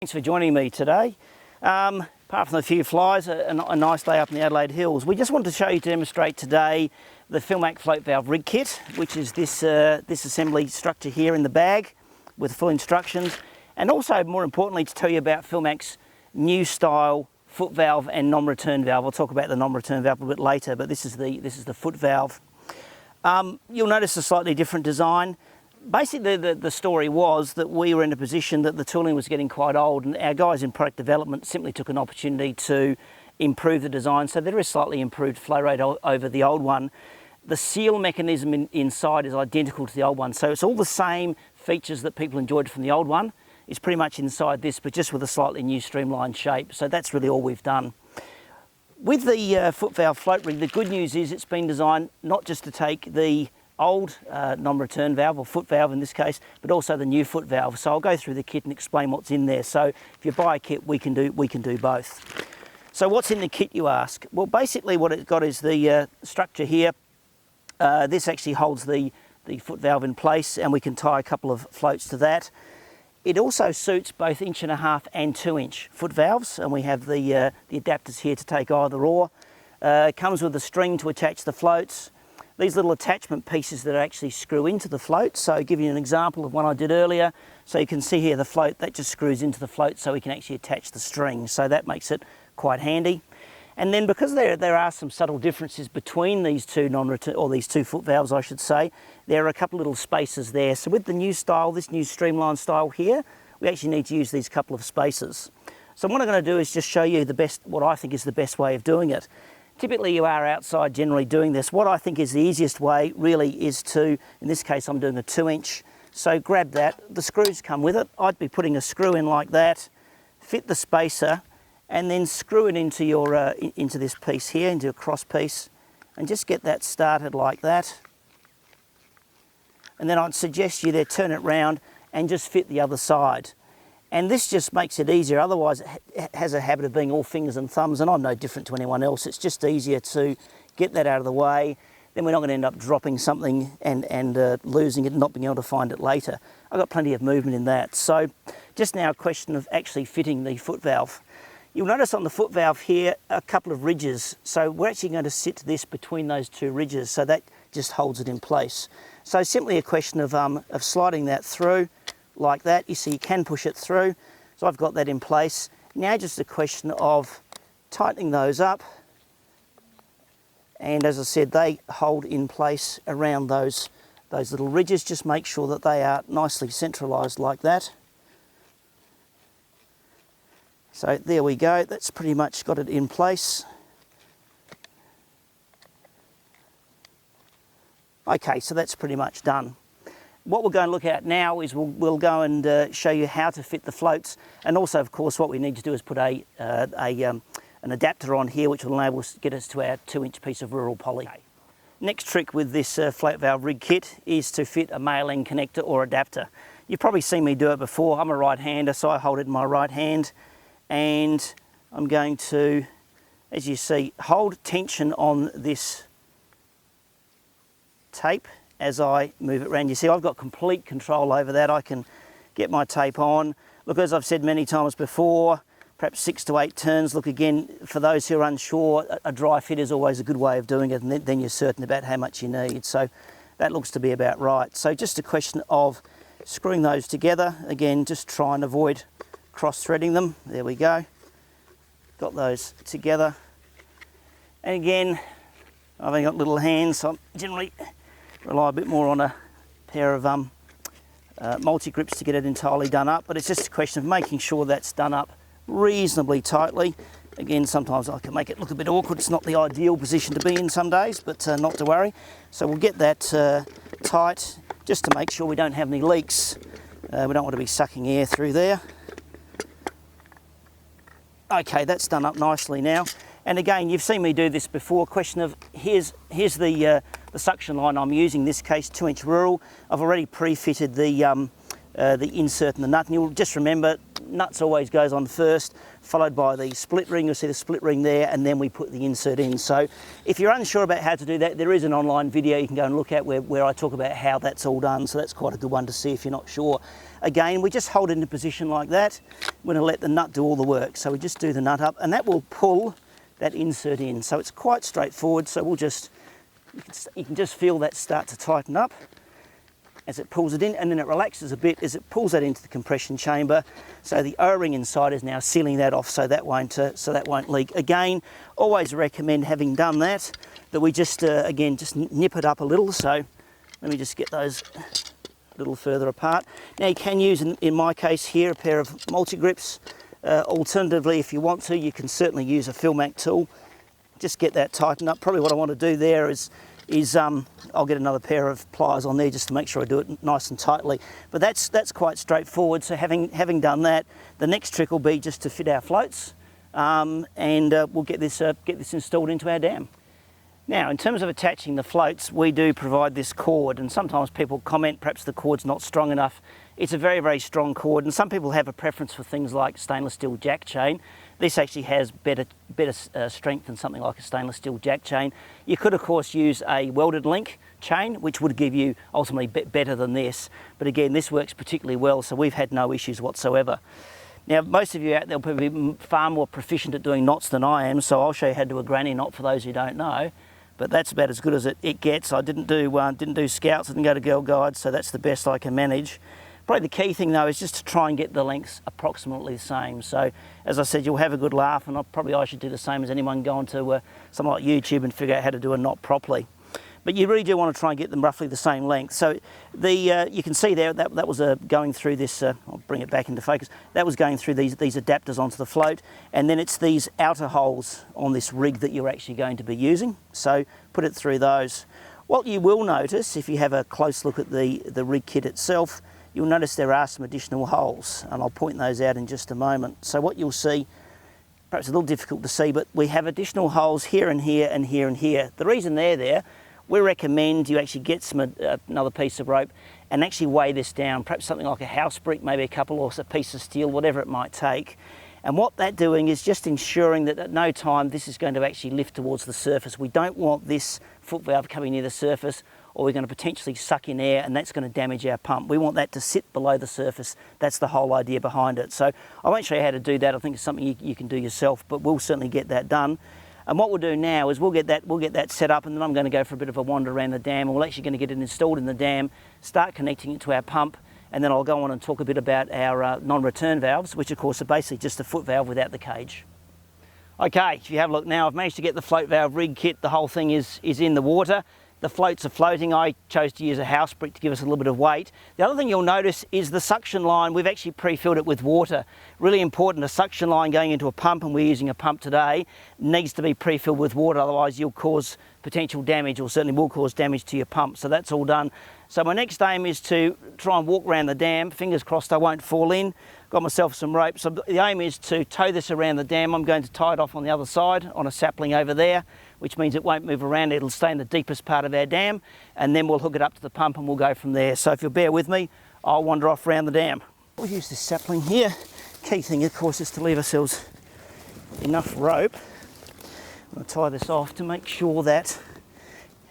Thanks for joining me today. Apart from a few flies, a nice day up in the Adelaide Hills. We just wanted to show you, to demonstrate today, the Philmac float valve rig kit, which is this assembly structure here in the bag with full instructions, and also, more importantly, to tell you about Philmac's new style foot valve and non-return valve. I'll talk about the non-return valve a bit later, but this is the foot valve. You'll notice a slightly different design. Basically, the story was that we were in a position that the tooling was getting quite old, and our guys in product development simply took an opportunity to improve the design. So there is slightly improved flow rate over the old one. The seal mechanism inside is identical to the old one. So it's all the same features that people enjoyed from the old one. It's pretty much inside this, but just with a slightly new streamlined shape. So that's really all we've done. With the foot valve float rig, the good news is it's been designed not just to take the old non-return valve, or foot valve in this case, but also the new foot valve. So I'll go through the kit and explain what's in there. So if you buy a kit, we can do both. So what's in the kit, you ask? Well, basically what it's got is the structure here. This actually holds the foot valve in place, and we can tie a couple of floats to that. It also suits both 1.5" and 2" foot valves, and we have the adapters here to take either or. It comes with a string to attach the floats. These little attachment pieces that actually screw into the float. So I'll give you an example of one I did earlier. So you can see here the float, that just screws into the float so we can actually attach the string. So that makes it quite handy. And then because there are some subtle differences between these two non-return, or these two foot valves I should say, there are a couple of little spaces there. So with the new style, this new streamlined style here, we actually need to use these couple of spaces. So what I'm going to do is just show you what I think is the best way of doing it. Typically you are outside generally doing this. What I think is the easiest way really is to, in this case I'm doing a 2". So grab that, the screws come with it. I'd be putting a screw in like that, fit the spacer, and then screw it into your into this piece here, into a cross piece, and just get that started like that. And then I'd suggest you there turn it round and just fit the other side. And this just makes it easier. Otherwise it has a habit of being all fingers and thumbs, and I'm no different to anyone else. It's just easier to get that out of the way. Then we're not going to end up dropping something and losing it and not being able to find it later. I've got plenty of movement in that. So just now a question of actually fitting the foot valve. You'll notice on the foot valve here a couple of ridges. So we're actually going to sit this between those two ridges, so that just holds it in place. So simply a question of sliding that through like that. You see you can push it through. So I've got that in place. Now just a question of tightening those up. And as I said, they hold in place around those little ridges. Just make sure that they are nicely centralised like that. So there we go, that's pretty much got it in place. Okay, so that's pretty much done. What we're going to look at now is we'll go and show you how to fit the floats, and also of course what we need to do is put an adapter on here which will enable us to get us to our 2" piece of rural poly. Okay. Next trick with this float valve rig kit is to fit a male end connector or adapter. You've probably seen me do it before. I'm a right-hander, so I hold it in my right hand, and I'm going to, as you see, hold tension on this tape as I move it around. You see I've got complete control over that. I can get my tape on. Look, as I've said many times before, perhaps 6 to 8 turns. Look, again, for those who are unsure, a dry fit is always a good way of doing it, and then you're certain about how much you need. So that looks to be about right. So just a question of screwing those together. Again, just try and avoid cross-threading them. There we go. Got those together. And again, I've only got little hands, so I generally rely a bit more on a pair of multi-grips to get it entirely done up, but it's just a question of making sure that's done up reasonably tightly. Again, sometimes I can make it look a bit awkward. It's not the ideal position to be in some days, but not to worry. So we'll get that tight just to make sure we don't have any leaks. We don't want to be sucking air through there. Okay, that's done up nicely now. And again, you've seen me do this before. Question of here's the suction line I'm using, in this case 2" rural. I've already pre-fitted the the insert and the nut. And you'll just remember, nuts always goes on first, followed by the split ring. You'll see the split ring there, and then we put the insert in. So if you're unsure about how to do that, there is an online video you can go and look at where I talk about how that's all done. So that's quite a good one to see if you're not sure. Again, we just hold it in a position like that. We're going to let the nut do all the work. So we just do the nut up, and that will pull that insert in. So it's quite straightforward. So we'll just, you can just feel that start to tighten up as it pulls it in, and then it relaxes a bit as it pulls that into the compression chamber. So the O-ring inside is now sealing that off, so that won't leak. Again, always recommend, having done that, that we just again just nip it up a little. So let me just get those a little further apart. Now you can use, in my case here, a pair of multi-grips. Alternatively, if you want to, you can certainly use a Philmac tool. Just get that tightened up. Probably what I want to do there is I'll get another pair of pliers on there just to make sure I do it nice and tightly. But that's quite straightforward. So having done that, the next trick will be just to fit our floats, and we'll get this installed into our dam. Now, in terms of attaching the floats, we do provide this cord, and sometimes people comment perhaps the cord's not strong enough. It's a very, very strong cord, and some people have a preference for things like stainless steel jack chain. This actually has better strength than something like a stainless steel jack chain. You could, of course, use a welded link chain, which would give you ultimately better than this. But again, this works particularly well, so we've had no issues whatsoever. Now, most of you out there will probably be far more proficient at doing knots than I am, so I'll show you how to do a granny knot for those who don't know. But that's about as good as it gets. I didn't do scouts, I didn't go to Girl Guides, so that's the best I can manage. Probably the key thing though is just to try and get the lengths approximately the same. So as I said, you'll have a good laugh, and I should do the same as anyone going to something like YouTube and figure out how to do a knot properly. But you really do want to try and get them roughly the same length. So you can see there that was going through this, I'll bring it back into focus, that was going through these adapters onto the float, and then it's these outer holes on this rig that you're actually going to be using. So put it through those. What you will notice, if you have a close look at the rig kit itself, you'll notice there are some additional holes, and I'll point those out in just a moment. So what you'll see, perhaps a little difficult to see, but we have additional holes here and here and here and here. The reason they're there, we recommend you actually get another piece of rope and actually weigh this down, perhaps something like a house brick, maybe a couple, or a piece of steel, whatever it might take. And what that's doing is just ensuring that at no time this is going to actually lift towards the surface. We don't want this foot valve coming near the surface, or we're going to potentially suck in air, and that's going to damage our pump. We want that to sit below the surface. That's the whole idea behind it. So I won't show you how to do that. I think it's something you can do yourself, but we'll certainly get that done. And what we'll do now is we'll get that set up, and then I'm going to go for a bit of a wander around the dam, and we're actually going to get it installed in the dam, start connecting it to our pump, and then I'll go on and talk a bit about our non-return valves, which of course are basically just a foot valve without the cage. Okay, if you have a look now, I've managed to get the float valve rig kit. The whole thing is in the water. The floats are floating. I chose to use a house brick to give us a little bit of weight. The other thing you'll notice is the suction line. We've actually pre-filled it with water. Really important, a suction line going into a pump, and we're using a pump today, needs to be pre-filled with water, otherwise you'll cause potential damage, or certainly will cause damage to your pump. So that's all done. So my next aim is to try and walk around the dam. Fingers crossed I won't fall in. Got myself some rope. So the aim is to tow this around the dam. I'm going to tie it off on the other side on a sapling over there, which means it won't move around. It'll stay in the deepest part of our dam, and then we'll hook it up to the pump and we'll go from there. So if you'll bear with me, I'll wander off around the dam. We'll use this sapling here. Key thing, of course, is to leave ourselves enough rope. I'm going to tie this off to make sure that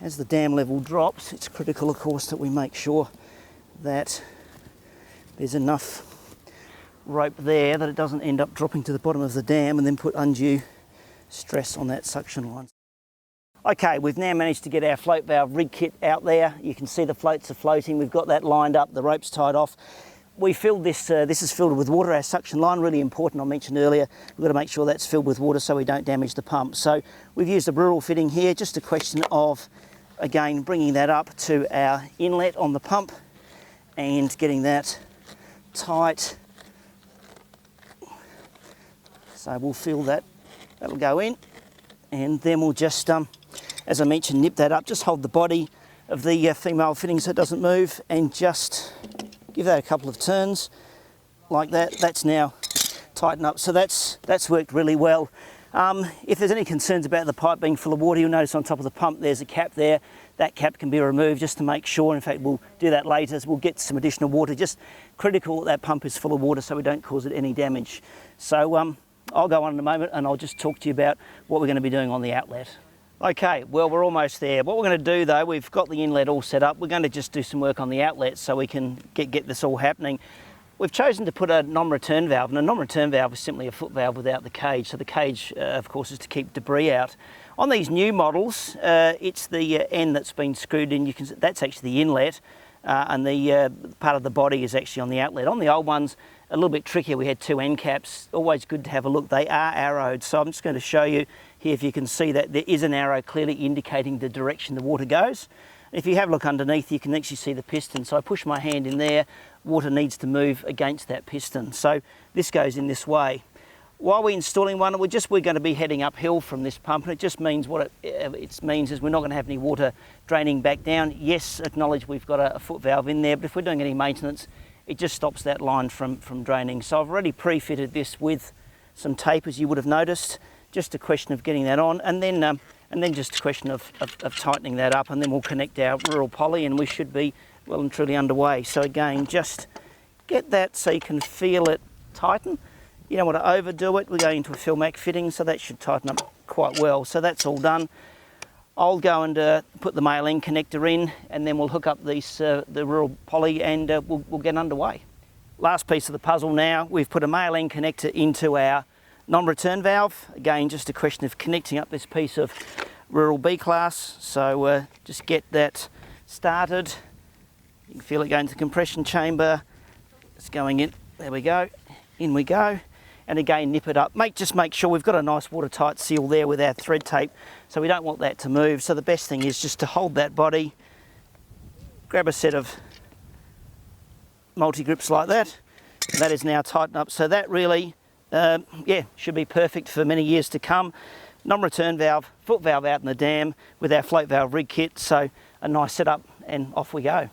as the dam level drops, it's critical, of course, that we make sure that there's enough rope there that it doesn't end up dropping to the bottom of the dam and then put undue stress on that suction line. Okay, we've now managed to get our float valve rig kit out there. You can see the floats are floating. We've got that lined up, the rope's tied off. We filled this, this is filled with water, our suction line, really important, I mentioned earlier. We've got to make sure that's filled with water so we don't damage the pump. So we've used a rural fitting here, just a question of, again, bringing that up to our inlet on the pump and getting that tight. So we'll fill that, that'll go in, and then we'll just, as I mentioned, nip that up, just hold the body of the female fitting so it doesn't move, and just give that a couple of turns like that. That's now tightened up, so that's worked really well. If there's any concerns about the pipe being full of water, you'll notice on top of the pump there's a cap there that cap can be removed just to make sure. In fact, we'll do that later as we'll get some additional water. Just critical that pump is full of water so we don't cause it any damage. So I'll go on in a moment and I'll just talk to you about what we're going to be doing on the outlet. Okay, well, we're almost there. What we're going to do though, we've got the inlet all set up. We're going to just do some work on the outlet so we can get this all happening. We've chosen to put a non-return valve, and a non-return valve is simply a foot valve without the cage. So the cage, of course, is to keep debris out. On these new models, it's the end that's been screwed in. That's actually the inlet, and the part of the body is actually on the outlet. On the old ones, a little bit trickier. We had two end caps. Always good to have a look. They are arrowed, so I'm just going to show you here if you can see that there is an arrow clearly indicating the direction the water goes. If you have a look underneath, you can actually see the piston. So I push my hand in there, water needs to move against that piston. So this goes in this way. While we're installing one, we're going to be heading uphill from this pump, and it just means what it means is we're not going to have any water draining back down. Yes, acknowledge we've got a foot valve in there, but if we're doing any maintenance, it just stops that line from draining. So I've already pre-fitted this with some tape, as you would have noticed. Just a question of getting that on, and then just a question of tightening that up, and then we'll connect our rural poly and we should be well and truly underway. So again, just get that so you can feel it tighten. You don't want to overdo it. We're going into a Philmac fitting, so that should tighten up quite well. So that's all done. I'll go and put the male end connector in, and then we'll hook up these the rural poly, and we'll get underway. Last piece of the puzzle now, we've put a male end connector into our non-return valve. Again, just a question of connecting up this piece of rural B class. So just get that started. You can feel it going to the compression chamber. It's going in. There we go. In we go. And again, nip it up. Just make sure we've got a nice watertight seal there with our thread tape, so we don't want that to move. So the best thing is just to hold that body, grab a set of multi-grips like that. That is now tightened up. So that really should be perfect for many years to come. Non-return valve, foot valve out in the dam with our float valve rig kit, so a nice setup, and off we go.